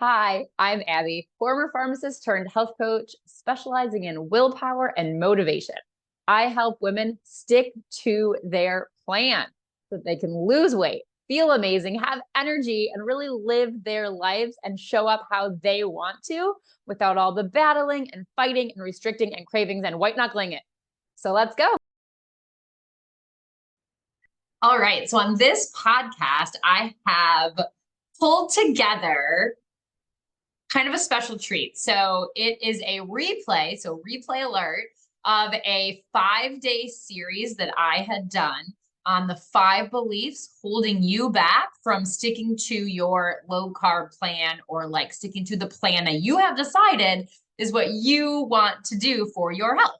Hi, I'm Abby, former pharmacist turned health coach, specializing in willpower and motivation. I help women stick to their plan so that they can lose weight, feel amazing, have energy, and really live their lives and show up how they want to without all the battling and fighting and restricting and cravings and white knuckling it. So let's go. All right. So on this podcast, I have pulled together kind of a special treat. So it is a replay, so replay alert of a 5-day series that I had done on the 5 beliefs holding you back from sticking to your low carb plan, or like sticking to the plan that you have decided is what you want to do for your health.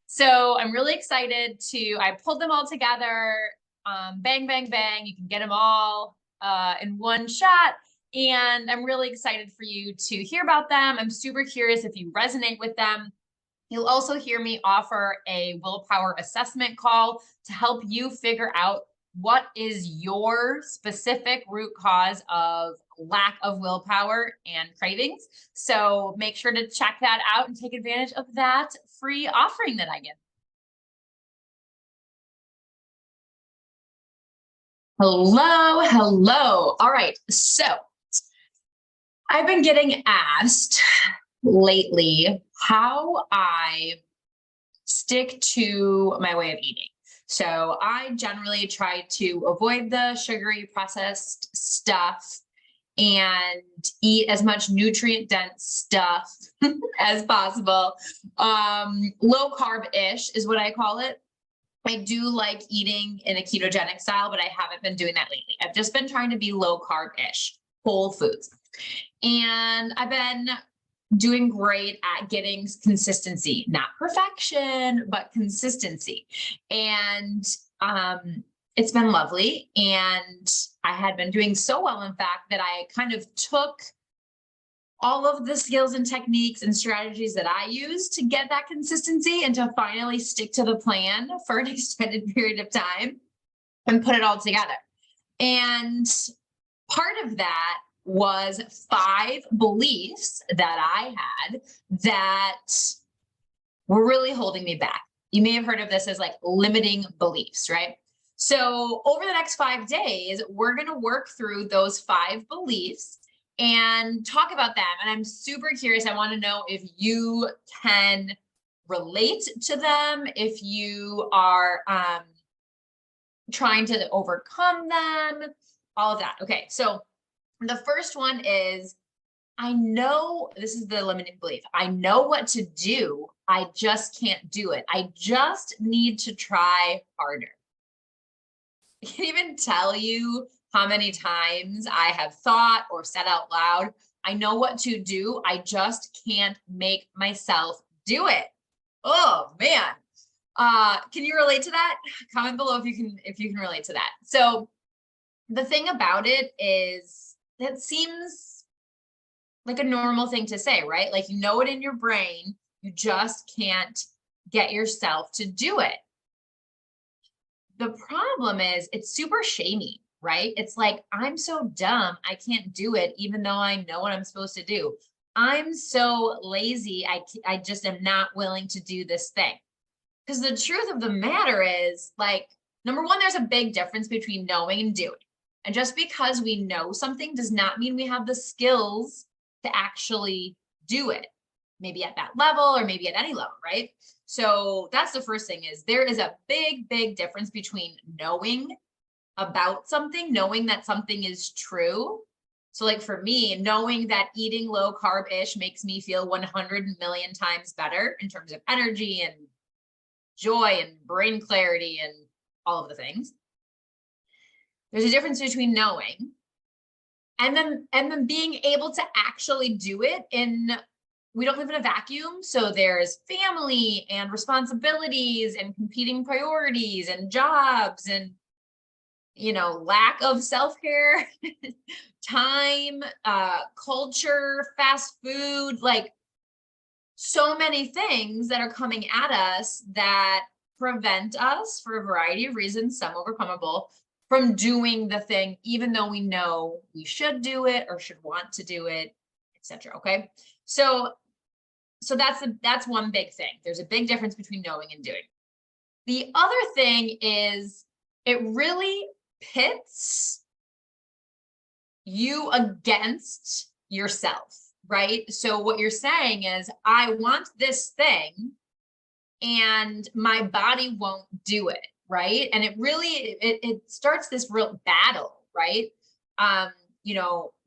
So I'm really excited I pulled them all together. Bang, bang, bang. You can get them all in one shot. And I'm really excited for you to hear about them. I'm super curious if you resonate with them. You'll also hear me offer a willpower assessment call to help you figure out what is your specific root cause of lack of willpower and cravings. So make sure to check that out and take advantage of that free offering that I give. Hello, hello. All right. So I've been getting asked lately how I stick to my way of eating. So I generally try to avoid the sugary processed stuff and eat as much nutrient dense stuff as possible. Low carb-ish is what I call it. I do like eating in a ketogenic style, but I haven't been doing that lately. I've just been trying to be low carb-ish, whole foods. And I've been doing great at getting consistency, not perfection, but consistency. And it's been lovely. And I had been doing so well, in fact, that I kind of took all of the skills and techniques and strategies that I use to get that consistency and to finally stick to the plan for an extended period of time and put it all together. And part of that was 5 beliefs that I had that were really holding me back. You may have heard of this as like limiting beliefs, right? So over the next 5 days, we're going to work through those 5 beliefs and talk about them. And I'm super curious. I want to know if you can relate to them, if you are trying to overcome them, all of that. Okay, so the first one is, I know this is the limiting belief. I know what to do. I just can't do it. I just need to try harder. I can't even tell you how many times I have thought or said out loud, I know what to do. I just can't make myself do it. Oh man. Can you relate to that? Comment below if you can relate to that. So the thing about it is, that seems like a normal thing to say, right? Like, you know it in your brain, you just can't get yourself to do it. The problem is it's super shamey, right? It's like, I'm so dumb, I can't do it, even though I know what I'm supposed to do. I'm so lazy, I just am not willing to do this thing. Because the truth of the matter is, like, number one, there's a big difference between knowing and doing. And just because we know something does not mean we have the skills to actually do it, maybe at that level or maybe at any level, right? So that's the first thing, is there is a big, big difference between knowing about something, knowing that something is true. So like for me, knowing that eating low carb-ish makes me feel 100 million times better in terms of energy and joy and brain clarity and all of the things. There's a difference between knowing and then being able to actually do it. We don't live in a vacuum. So there's family and responsibilities and competing priorities and jobs and, lack of self-care, time, culture, fast food, like so many things that are coming at us that prevent us, for a variety of reasons, some overcomable, from doing the thing, even though we know we should do it or should want to do it. etc. Okay. So that's one big thing. There's a big difference between knowing and doing. The other thing is it really pits you against yourself, right? So what you're saying is, I want this thing and my body won't do it, right? And it really, it starts this real battle, right?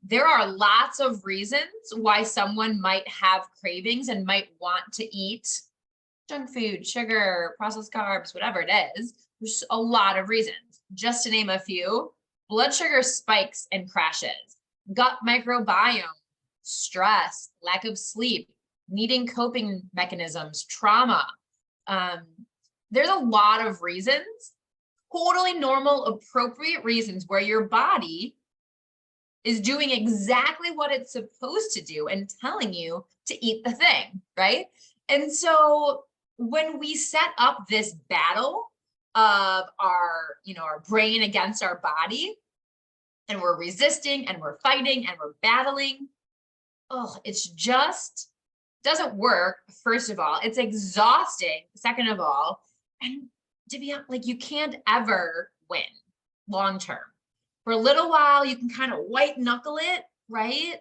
There are lots of reasons why someone might have cravings and might want to eat junk food, sugar, processed carbs, whatever it is. There's a lot of reasons. Just to name a few: blood sugar spikes and crashes, gut microbiome, stress, lack of sleep, needing coping mechanisms, trauma. There's a lot of reasons, totally normal, appropriate reasons where your body is doing exactly what it's supposed to do and telling you to eat the thing, right? And so when we set up this battle of our brain against our body, and we're resisting and we're fighting and we're battling, it's just doesn't work. First of all, it's exhausting. Second of all, and to be honest, like, you can't ever win long term. For a little while, you can kind of white knuckle it, right?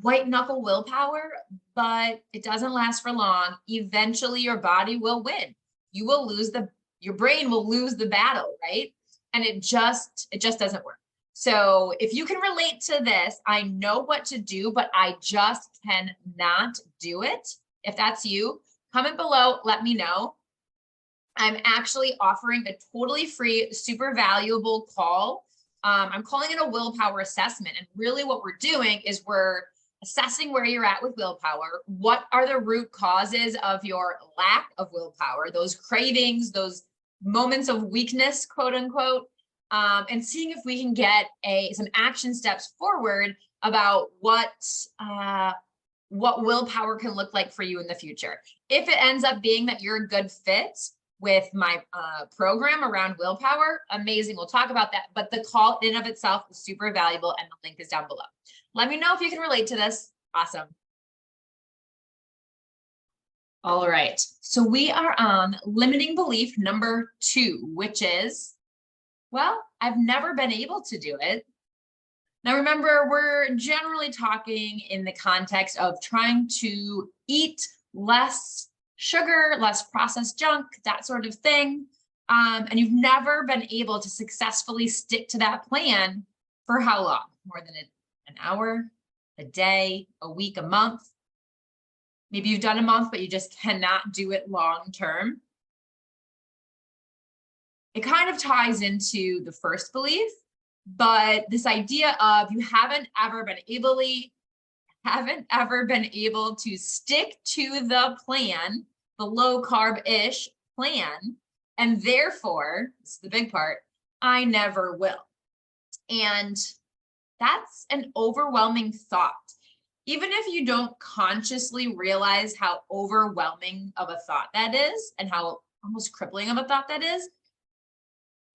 White knuckle willpower, but it doesn't last for long. Eventually, your body will win. Your brain will lose the battle, right? And it just doesn't work. So if you can relate to this, I know what to do, but I just cannot do it. If that's you, comment below, let me know. I'm actually offering a totally free, super valuable call. I'm calling it a willpower assessment. And really what we're doing is we're assessing where you're at with willpower. What are the root causes of your lack of willpower, those cravings, those moments of weakness, quote unquote, and seeing if we can get some action steps forward about what willpower can look like for you in the future. If it ends up being that you're a good fit with my program around willpower, amazing. We'll talk about that. But the call in and of itself is super valuable, and the link is down below. Let me know if you can relate to this. Awesome. All right. So we are on limiting belief number 2, which is, well, I've never been able to do it. Now, remember, we're generally talking in the context of trying to eat less sugar, less processed junk, that sort of thing. And you've never been able to successfully stick to that plan for how long? More than an hour, a day, a week, a month. Maybe you've done a month, but you just cannot do it long term. It kind of ties into the first belief, but this idea of you haven't ever been able to stick to the plan, the low carb-ish plan, and therefore, this is the big part, I never will. And that's an overwhelming thought. Even if you don't consciously realize how overwhelming of a thought that is and how almost crippling of a thought that is,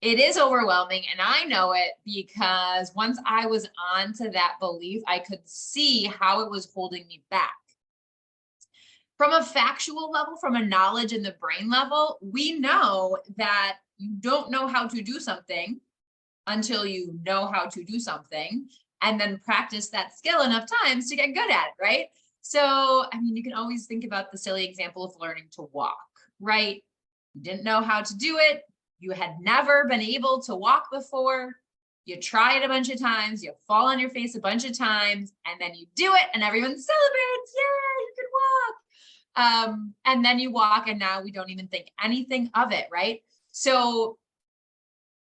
it is overwhelming. And I know it because once I was onto that belief, I could see how it was holding me back. From a factual level, from a knowledge in the brain level, we know that you don't know how to do something until you know how to do something, and then practice that skill enough times to get good at it, right? So, I mean, you can always think about the silly example of learning to walk, right? You didn't know how to do it. You had never been able to walk before. You try it a bunch of times, you fall on your face a bunch of times, and then you do it and everyone celebrates. Yeah, you can walk. And then you walk, and now we don't even think anything of it, right? So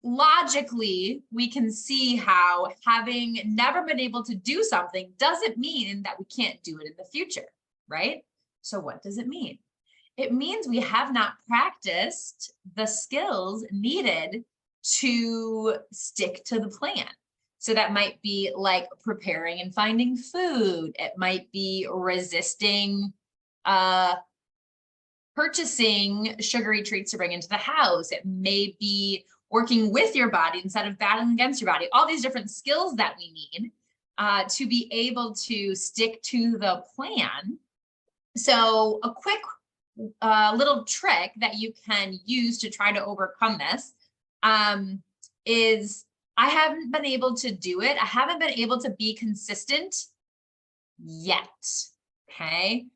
logically, we can see how having never been able to do something doesn't mean that we can't do it in the future, right? So what does it mean? It means we have not practiced the skills needed to stick to the plan. So that might be like preparing and finding food. It might be resisting purchasing sugary treats to bring into the house. It may be working with your body instead of battling against your body. All these different skills that we need to be able to stick to the plan. So a quick little trick that you can use to try to overcome this is I haven't been able to do it. I haven't been able to be consistent yet. Okay.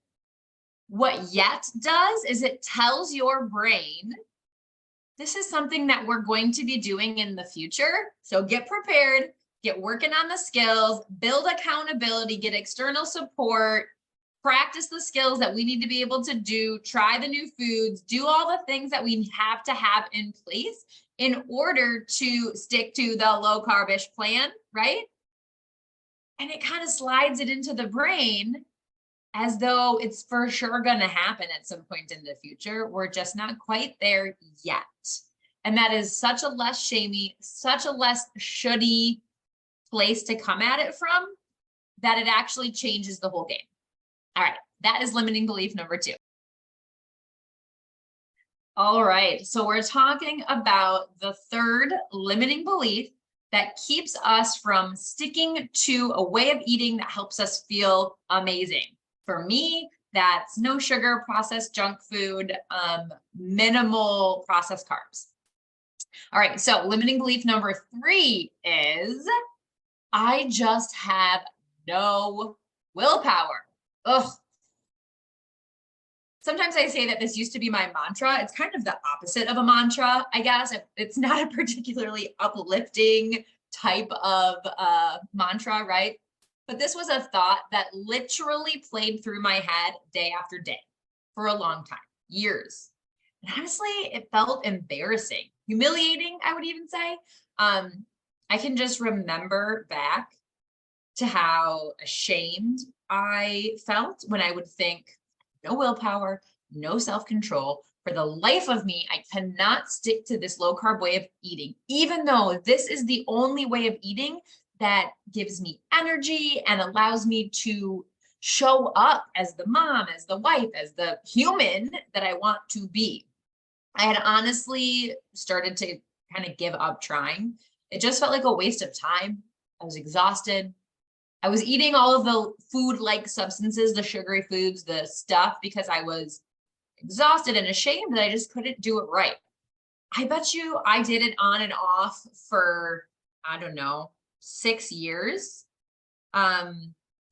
What yet does is it tells your brain, this is something that we're going to be doing in the future. So get prepared, get working on the skills, build accountability, get external support, practice the skills that we need to be able to do, try the new foods, do all the things that we have to have in place in order to stick to the low carbish plan, right? And it kind of slides it into the brain as though it's for sure going to happen at some point in the future. We're just not quite there yet. And that is such a less shamey, such a less shouldy place to come at it from, that it actually changes the whole game. All right, that is limiting belief number 2. All right, so we're talking about the third limiting belief that keeps us from sticking to a way of eating that helps us feel amazing. For me, that's no sugar, processed junk food, minimal processed carbs. All right, so limiting belief number 3 is I just have no willpower. Ugh. Sometimes I say that this used to be my mantra. It's kind of the opposite of a mantra, I guess. It's not a particularly uplifting type of mantra, right? But this was a thought that literally played through my head day after day for a long time, years. And honestly, it felt embarrassing, humiliating, I would even say. I can just remember back to how ashamed I felt when I would think, no willpower, no self-control. For the life of me, I cannot stick to this low carb way of eating, even though this is the only way of eating that gives me energy and allows me to show up as the mom, as the wife, as the human that I want to be. I had honestly started to kind of give up trying. It just felt like a waste of time. I was exhausted. I was eating all of the food-like substances, the sugary foods, the stuff, because I was exhausted and ashamed that I just couldn't do it right. I bet you I did it on and off for, I don't know, 6 years,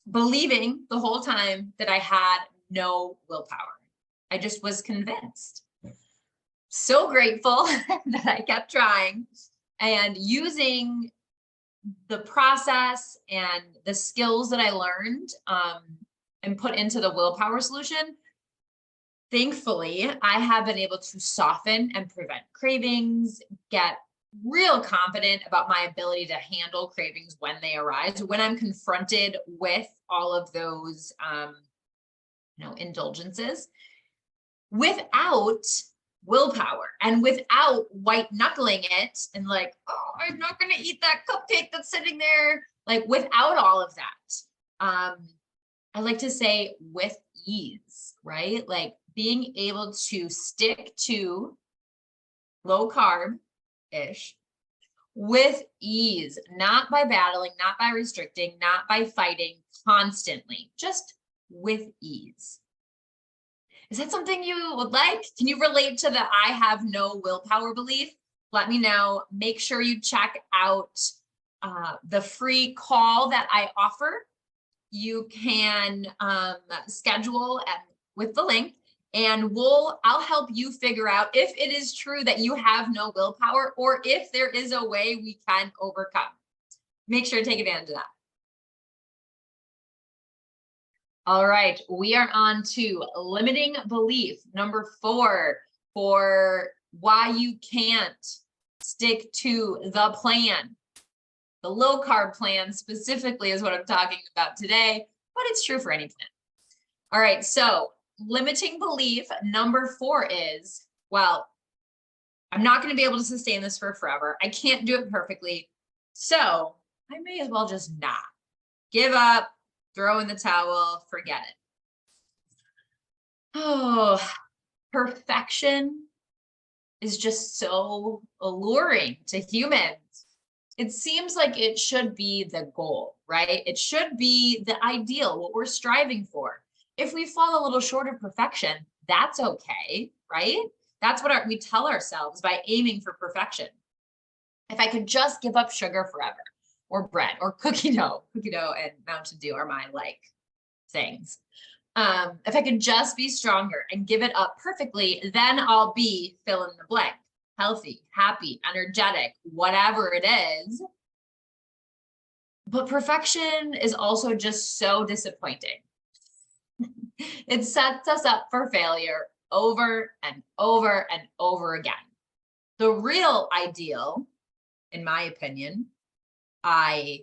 believing the whole time that I had no willpower. I just was convinced. So grateful that I kept trying and using the process and the skills that I learned and put into the willpower solution. Thankfully, I have been able to soften and prevent cravings, get real confident about my ability to handle cravings when they arise, when I'm confronted with all of those, indulgences, without willpower and without white knuckling it and like, oh, I'm not going to eat that cupcake that's sitting there. Like without all of that, I like to say with ease, right? Like being able to stick to low carb-ish with ease, not by battling, not by restricting, not by fighting constantly, just with ease. Is that something you would like? Can you relate to the I have no willpower belief? Let me know. Make sure you check out the free call that I offer. You can schedule with the link, and I'll help you figure out if it is true that you have no willpower or if there is a way we can overcome. Make sure to take advantage of that. All right, we are on to limiting belief number 4 for why you can't stick to the plan. The low carb plan specifically is what I'm talking about today, but it's true for any plan. All right, so limiting belief number 4 is, well, I'm not going to be able to sustain this for forever. I can't do it perfectly. So I may as well just not give up, throw in the towel, forget it. Oh, perfection is just so alluring to humans. it seems like it should be the goal, right? It should be the ideal, what we're striving for. If we fall a little short of perfection, that's okay, right? That's what we tell ourselves by aiming for perfection. If I could just give up sugar forever, or bread, or cookie dough and Mountain Dew are my like things. If I could just be stronger and give it up perfectly, then I'll be fill in the blank, healthy, happy, energetic, whatever it is. But perfection is also just so disappointing. It sets us up for failure over and over and over again. The real ideal, in my opinion, I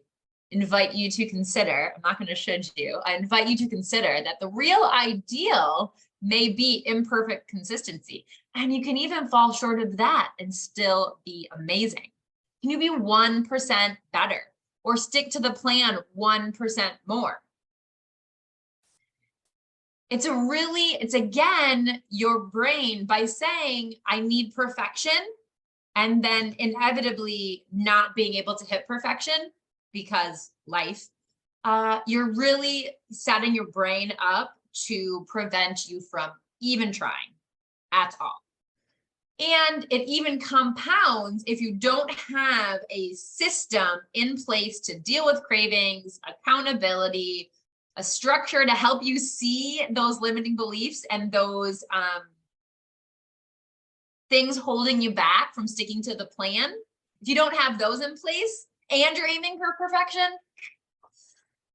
invite you to consider, I'm not going to should you, I invite you to consider that the real ideal may be imperfect consistency. And you can even fall short of that and still be amazing. Can you be 1% better or stick to the plan 1% more? It's again, your brain by saying, I need perfection, and then inevitably not being able to hit perfection because life, you're really setting your brain up to prevent you from even trying at all. And it even compounds if you don't have a system in place to deal with cravings, accountability, a structure to help you see those limiting beliefs and those things holding you back from sticking to the plan. If you don't have those in place and you're aiming for perfection,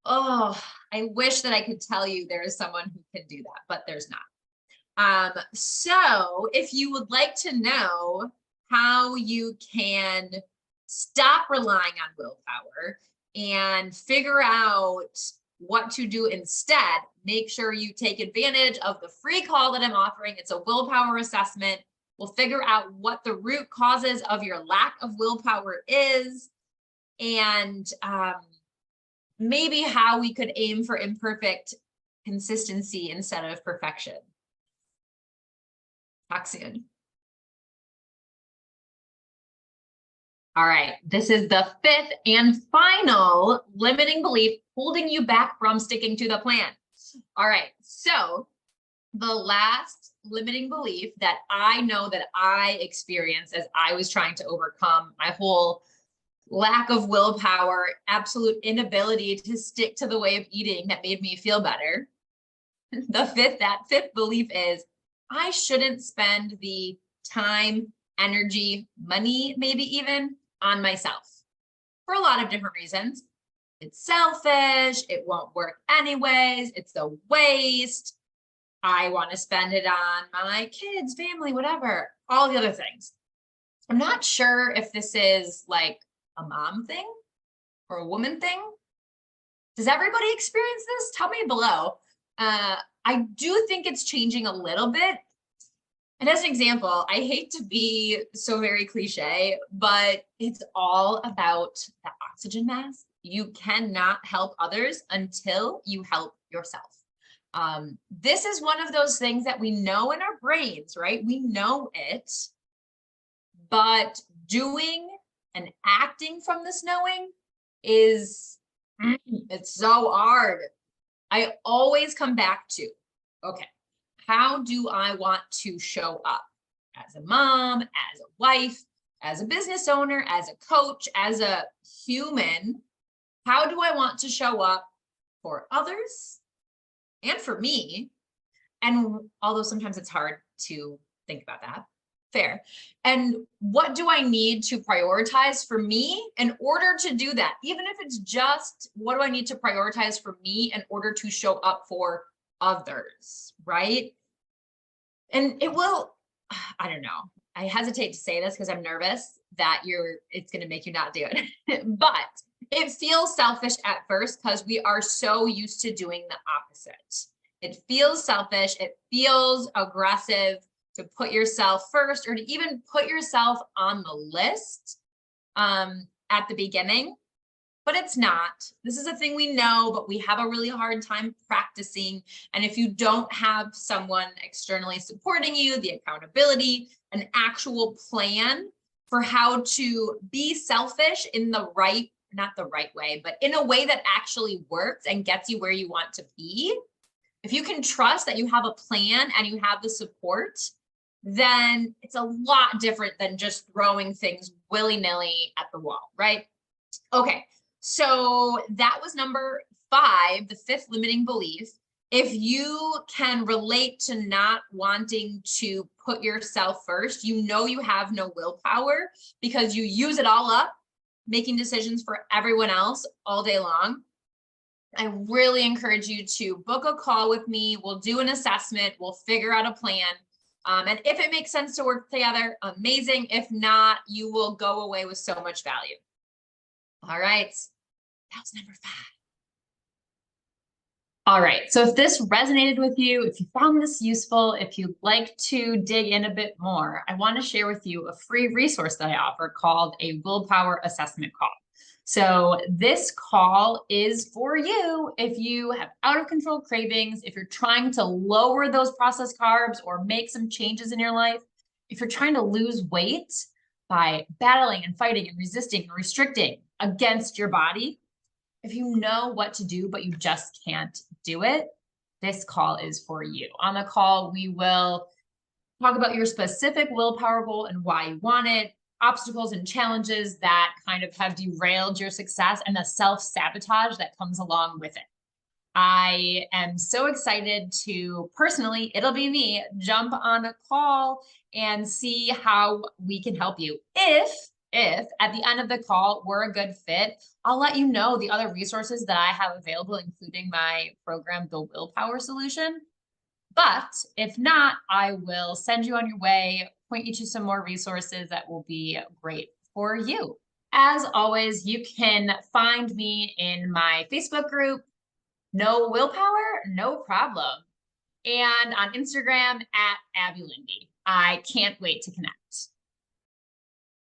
oh, I wish that I could tell you there is someone who can do that, but there's not. So if you would like to know how you can stop relying on willpower and figure out what to do instead, make sure you take advantage of the free call that I'm offering. It's a willpower assessment. We'll figure out what the root causes of your lack of willpower is, and maybe how we could aim for imperfect consistency instead of perfection. Talk soon. All right, this is the fifth and final limiting belief holding you back from sticking to the plan. All right, so the last limiting belief that I know that I experienced as I was trying to overcome my whole lack of willpower, absolute inability to stick to the way of eating that made me feel better. That fifth belief is I shouldn't spend the time, energy, money, maybe even on myself for a lot of different reasons. It's selfish. It won't work anyways. It's a waste. I want to spend it on my kids, family, whatever, all the other things. I'm not sure if this is like a mom thing or a woman thing. Does everybody experience this? Tell me below. I do think it's changing a little bit. And as an example, I hate to be so very cliche, but it's all about the oxygen mask. You cannot help others until you help yourself. This is one of those things that we know in our brains, right? We know it, but doing and acting from this knowing is, it's so hard. I always come back to, okay, how do I want to show up as a mom, as a wife, as a business owner, as a coach, as a human? How do I want to show up for others and for me? And although sometimes it's hard to think about that, fair. And what do I need to prioritize for me in order to do that? Even if it's just, what do I need to prioritize for me in order to show up for others, right? And it will, I don't know. I hesitate to say this because I'm nervous that it's going to make you not do it. But it feels selfish at first because we are so used to doing the opposite. It feels selfish. It feels aggressive to put yourself first or to even put yourself on the list at the beginning. But it's not. This is a thing we know, but we have a really hard time practicing. And if you don't have someone externally supporting you, the accountability, an actual plan, for how to be selfish in the right, not the right way, but in a way that actually works and gets you where you want to be. If you can trust that you have a plan and you have the support, then it's a lot different than just throwing things willy-nilly at the wall, right? Okay, so that was number 5, the 5th limiting belief. If you can relate to not wanting to put yourself first, you know you have no willpower because you use it all up making decisions for everyone else all day long. I really encourage you to book a call with me. We'll do an assessment. We'll figure out a plan. And if it makes sense to work together, amazing. If not, you will go away with so much value. All right, that was number 5. All right, so if this resonated with you, if you found this useful, if you'd like to dig in a bit more, I want to share with you a free resource that I offer called a willpower assessment call. So this call is for you if you have out of control cravings, if you're trying to lower those processed carbs or make some changes in your life, if you're trying to lose weight by battling and fighting and resisting and restricting against your body. If you know what to do, but you just can't do it, this call is for you. On the call, we will talk about your specific willpower goal and why you want it, obstacles and challenges that kind of have derailed your success, and the self-sabotage that comes along with it. I am so excited to personally, it'll be me, jump on a call and see how we can help you. If at the end of the call we're a good fit, I'll let you know the other resources that I have available, including my program, The Willpower Solution. But if not, I will send you on your way, point you to some more resources that will be great for you. As always, you can find me in my Facebook group, No Willpower, No Problem, and on Instagram at Abbi Linde. I can't wait to connect.